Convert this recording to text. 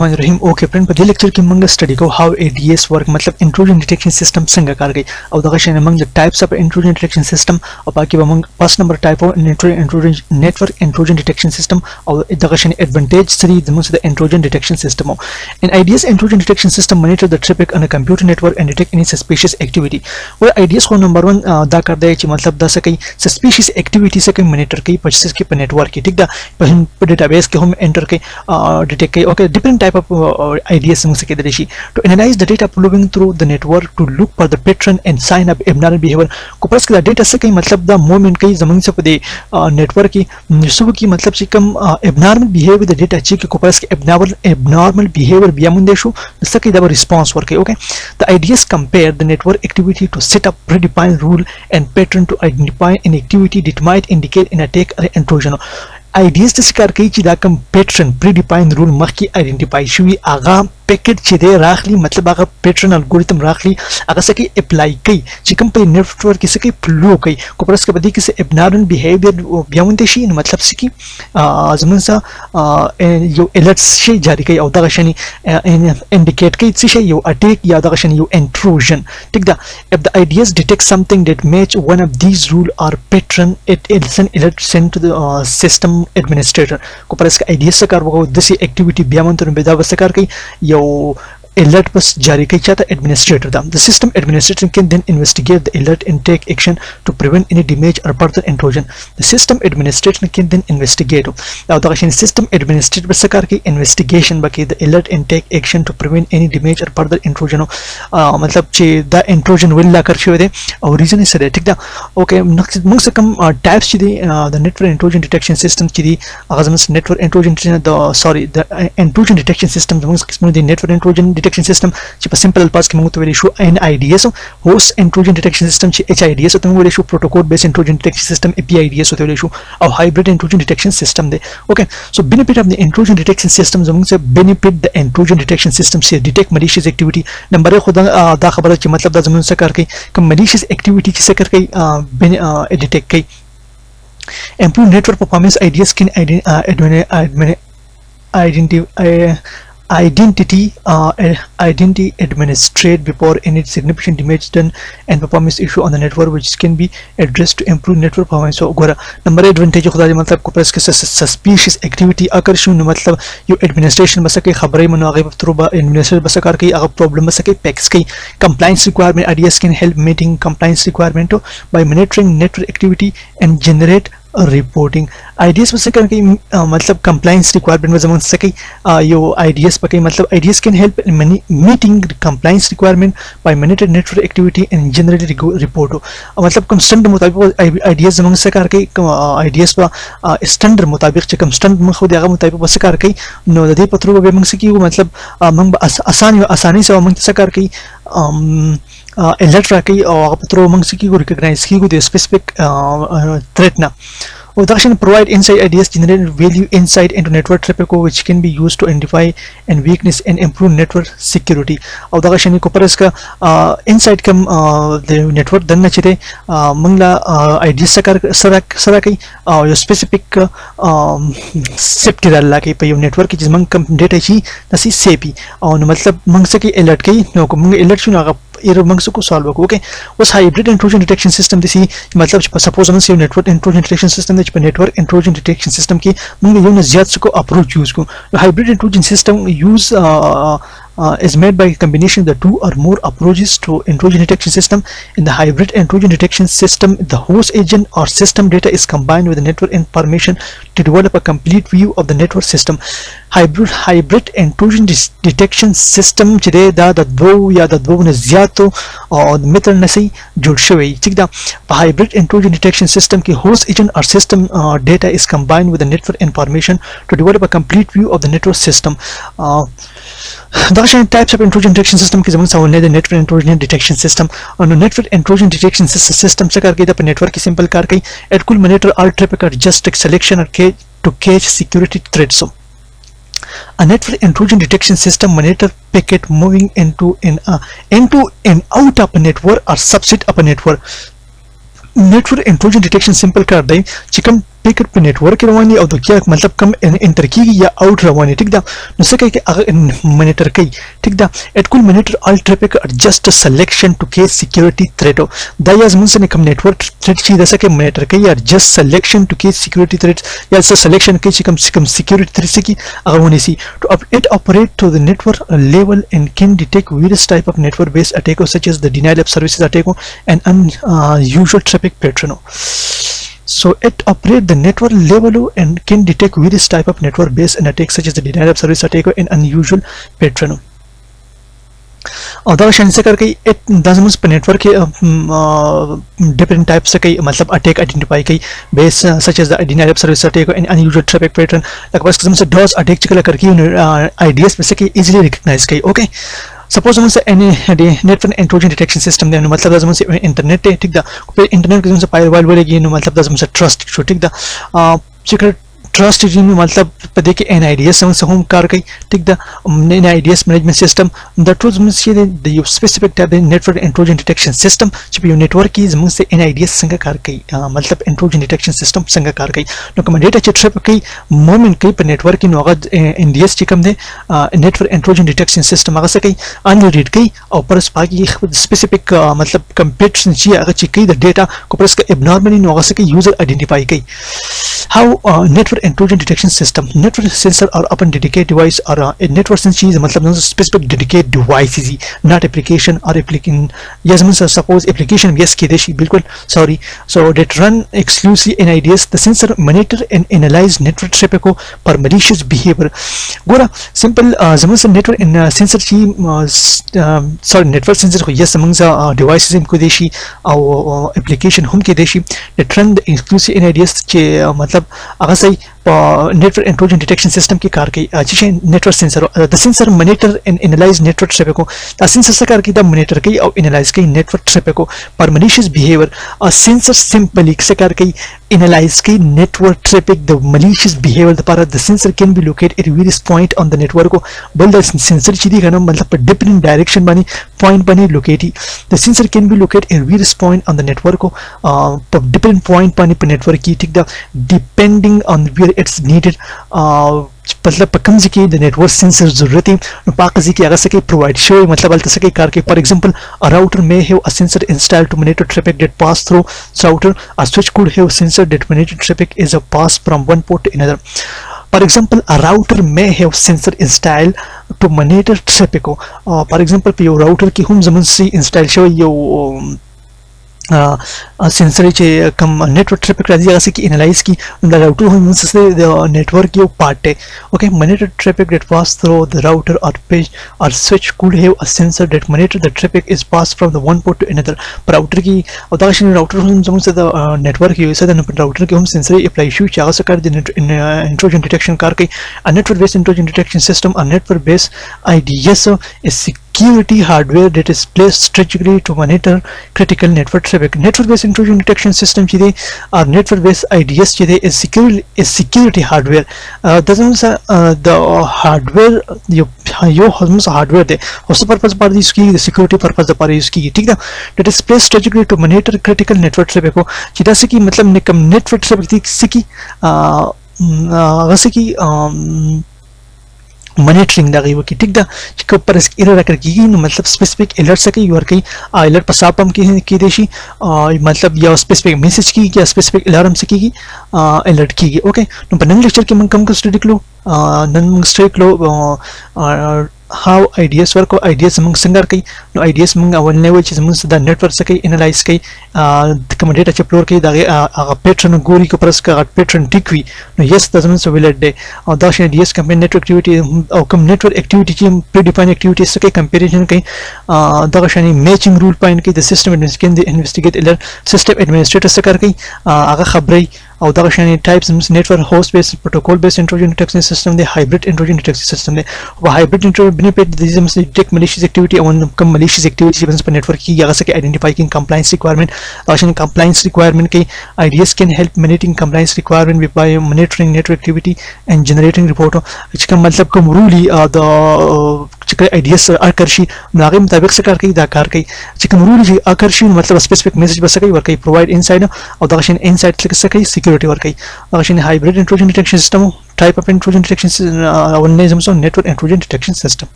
रहीम okay friend पर lecture की मंग स्टडी को हाउ एडीएस वर्क मतलब इंट्रूजन डिटेक्शन सिस्टम संग कर गई और दगशन मंग the types of intrusion detection system और बाकी मंग first number type of network intrusion detection system और दगशन advantage 3 the most the intrusion detection system in IDS intrusion detection system monitor the traffic on a computer network and detect any suspicious activity और IDS को number 1 दा कर दे मतलब the सके suspicious activity से monitor की प्रोसेस के network की ठीक दा डेटाबेस के हम एंटर के डिटेक्ट के okay different type of ideas to analyze the data flowing through the network to look for the pattern and sign up abnormal behavior को पास का data से कई मतलब the moment कई जमीन से पदे network की सुबह की मतलब से कम abnormal behavior the data चीज़ को पास के abnormal behavior बिया मुंडेशु जिससे कई दबा response work है okay the ideas compare the network activity to set up predefined rule and pattern to identify an activity that might indicate an attack or intrusion ideas तस कर कई चिदा कम पैटर्न प्रीडिफाइंड रूल मख की identify Shuey आगा packet चिदे राखली मतलब आगा pattern algorithm राखली आगा सके apply कई चिकम पे नेटवर्क किसे के फ्लो कई कोपरस के बदी किसे एबनॉर्मल बिहेवियर बियावंते शी मतलब सकी जमन सा यो अलर्ट्स शे जारी कई औदा गशनी इंडिकेट कई से यो अटैक या औदा गशनी यो इंट्रूजन ठीक दा if the ideas detect something that match one of these rule or pattern it is an alert sent to the system administrator को पर इसका आइडिया से कर वो दिस एक्टिविटी बियामंतर बेदा वसकर कई यो alert बस जारी कई चाहता administrator दा the system administrator can then investigate the alert and take action to prevent any damage or further intrusion the system administrator can then investigate now the system administrator बस कर के investigation बाकी the alert and take action to prevent any damage or further intrusion मतलब चे the intrusion will ला कर show दे और reason is ठीक दा okay मुझ से कम types ची the network intrusion detection system ची अगर हम network intrusion the intrusion detection system मुझ किस्म दी network intrusion detection system ची simple pass के मुझे issue NIDS host intrusion detection system ची HIDS तो मुझे issue protocol based intrusion detection system APIDS तो issue और hybrid intrusion detection system they okay so benefit of the intrusion detection system जो मुझे benefit the intrusion detection system से detect malicious activity number एक खुदा दा खबर ची मतलब दा जमीन से करके कम malicious activity की से करके detect कई improve network performance ideas can identity administrate before any significant damage done and performance issue on the network which can be addressed to improve network performance so गोरा नंबर एडवांटेज खुदा मतलब को press के suspicious activity अगर शु मतलब यो administration बस के खबरें मनो आगे थ्रू एडमिनिस्ट्रेशन बस कर के अगर प्रॉब्लम बस के पैक्स के compliance requirement ideas can help meeting compliance requirement by monitoring network activity and generate reporting ideas बस करके मतलब कंप्लाइंस रिक्वायरमेंट में जमन सके यो आइडियाज पके मतलब ideas can help in meeting compliance requirement by monitor network activity and generate report मतलब कम स्टैंडर्ड मुताबिक आइडियाज जमन से करके आइडियाज पर स्टैंडर्ड मुताबिक कम स्टैंडर्ड में खुद आगे मुताबिक बस करके नो दे पत्रों में मंग से की मतलब मंग आसानी से मंग से करके alert रखी और पत्रों मंग से की को रिकॉग्नाइज की को स्पेसिफिक थ्रेट ना Automation provide insight ideas generate value insight into network traffic which can be used to identify and weakness and improve network security. Automation को पर इसका insight कम network दन्ना चीते मंगला ideas सरा कई यो specific safety डालला कई पे यो network की जिस मंग कम data ची नसी safe और मतलब मंग से की alert कई नो को मंग alert चुना का एरर मंग से को solve को okay उस hybrid intrusion detection system दिसी मतलब suppose हम से network intrusion detection system network intrusion detection system की मुझे यूँ ज़्यादा को approach use को hybrid intrusion system use is made by combination of the two or more approaches to intrusion detection system. In the hybrid intrusion detection system, the host agent or system data is combined with the network information to develop a complete view of the network system. Hybrid intrusion detection system today da दो ने ज़्यादा और मित्र नसी जुड़ शवे ठीक दा hybrid intrusion detection system की host agent or system data is combined with the network information to develop a complete view of the network system. The types of intrusion detection system की जमन सावने the network intrusion detection system और network intrusion detection system से करके the network की simple करके it could monitor all traffic or just take selection or to catch security threats. A network intrusion detection system monitor packet moving into and out of a network or subset of a network. Network intrusion detection simple कर दे chicken packet पे network रवानी और क्या मतलब कम inter की या out रवानी ठीक दा no सके कि अगर मॉनिटर कई ठीक दा it could monitor all traffic just selection to case security threat दा याज मुंसे ने कम नेटवर्क थ्रेट ची दसा के मॉनिटर कई या just selection to case security threat या सिलेक्शन के ची कम सिक्योरिटी थ्रेट से की अगर होने सी तो अब it operate to the network level and can detect various type of network based attack such as the denial of services attack and unusual traffic pattern. So it operates the network level and can detect various type of network based and attacks such as the denial of service attack and unusual pattern. और से करके it दस पर network के different types से कई मतलब attack identify कई base such as the denial of service attack and unusual traffic pattern लगभग किस्म से डॉस अटैक चला करके आईडीएस में से कई इजीली रिकॉग्नाइज कई ओके सपोज हम से any network intrusion detection system दे मतलब दस से इंटरनेट है ठीक दा फिर इंटरनेट के से पायर वाल बोलेगी मतलब दस से ट्रस्ट छो ठीक दा सिक्योर ट्रस्ट में मतलब पदे के NIDS से हम कार कई ठीक the NIDS management system that was means ये the specific type the network intrusion detection system जब ये नेटवर्क की जमन से NIDS संग कार कई मतलब इंट्रूजन डिटेक्शन सिस्टम संग कार कई नो कम डेटा चित्र पे कई मोमेंट कई पर नेटवर्क की नोगा NDS चिकम दे नेटवर्क इंट्रूजन डिटेक्शन सिस्टम अगर से कई अनरीड कई और पर बाकी स्पेसिफिक मतलब कंप्यूटर ची अगर चिकई द डेटा को पर इसका एब्नॉर्मली नोगा से कई यूजर आइडेंटिफाई कई how network intrusion detection system network sensor or open dedicated device or a network sensor is मतलब specific dedicated device is not application or application yes means suppose application yes की देशी बिल्कुल sorry so that run exclusive NIDS the sensor monitor and analyze network traffic को per malicious behavior गोरा simple जमन से network in sensor की sorry network sensor को yes among devices इनको देशी और application हम की देशी that run the exclusive NIDS के मतलब अगर सही network intrusion detection system की कार की अच्छी network sensor the sensor monitor and analyze network traffic को the sensor से कार की the monitor की और analyze की network traffic को per malicious behavior a sensor simply से कार की analyze की network traffic the malicious behavior the part the sensor can be located at various point on the network को बोल the sensor चीज़ का ना मतलब different direction बनी point बनी locate the sensor can be located at various point on the network को different point बनी पर network की ठीक दा depending on where it's needed मतलब पकम जी की द नेटवर्क सेंसर जरूरत है पाक जी की अगर से प्रोवाइड शो मतलब अलग से कार के for example a router may have a sensor installed to monitor traffic that pass through router a switch could have sensor that monitor traffic is a pass from one port to another for example a router may have sensor installed to monitor traffic for example पे router की हम जमन से install show यो sensor चे कम network traffic राजी अगर से की एनालाइज की द राउटर हम से नेटवर्क की पार्ट है okay monitor traffic that pass through the router और पेज और switch could have a sensor that monitor the traffic is pass from the one port to another पर router की उदाहरण router हम से द नेटवर्क यूज है the router के हम सेंसर अप्लाई शू चाह सकर द इंट्रूजन डिटेक्शन कार के network based intrusion detection system और network based IDS is security hardware that is placed strategically to monitor critical network traffic. Network based intrusion detection system chide or network based IDS chide is security hardware. Doesn't the hardware yo hardware de host purpose par use ki security purpose par use ki ठीक है that is placed strategically to monitor critical network traffic को चिदा से की मतलब Nikam network traffic से की वैसे की मॉनिटरिंग दा गई वो की ठीक दा के ऊपर इस एरर कर की मतलब स्पेसिफिक अलर्ट से की और कई अलर्ट पसापम की देशी मतलब या स्पेसिफिक मैसेज की या स्पेसिफिक अलार्म से की अलर्ट की ओके नो बनन लेक्चर के मन कम को स्टडी लो नन स्ट्रेक लो how IDS work or IDS among singer kai no IDS among one level is among the network se kai analyze kai the data explore kai da pattern gori ko pras ka pattern tikwi no yes the means will day the IDS campaign network activity or network activity ki predefined activities se kai comparison kai the shani matching rule point kai the system administrator can investigate alert system administrator se kar kai aga khabrai और the शनी types network host based protocol based intrusion detection system दे hybrid intrusion detection system दे वो hybrid intrusion benefit this में detect malicious activity और कम malicious activity base पर network की जगह से आइडेंटिफाई की कंप्लायंस रिक्वायरमेंट और शनी कंप्लायंस रिक्वायरमेंट के IDS can help managing compliance requirement by monitoring network activity and generating report इसका मतलब कम रूली the څخه IDS اکرشي هغه مطابق څه کار کوي دا کار کوي چې کوم رول چې اکرشي مطلب سپیسیفیک میسج بس کوي ورکوي پرووايډ انساید او دا شین انساید څه کوي سکیورټي ورکوي دا شین هایبرید انټروجن ډیټیکشن سیستم type of intrusion detection organisms or network intrusion detection system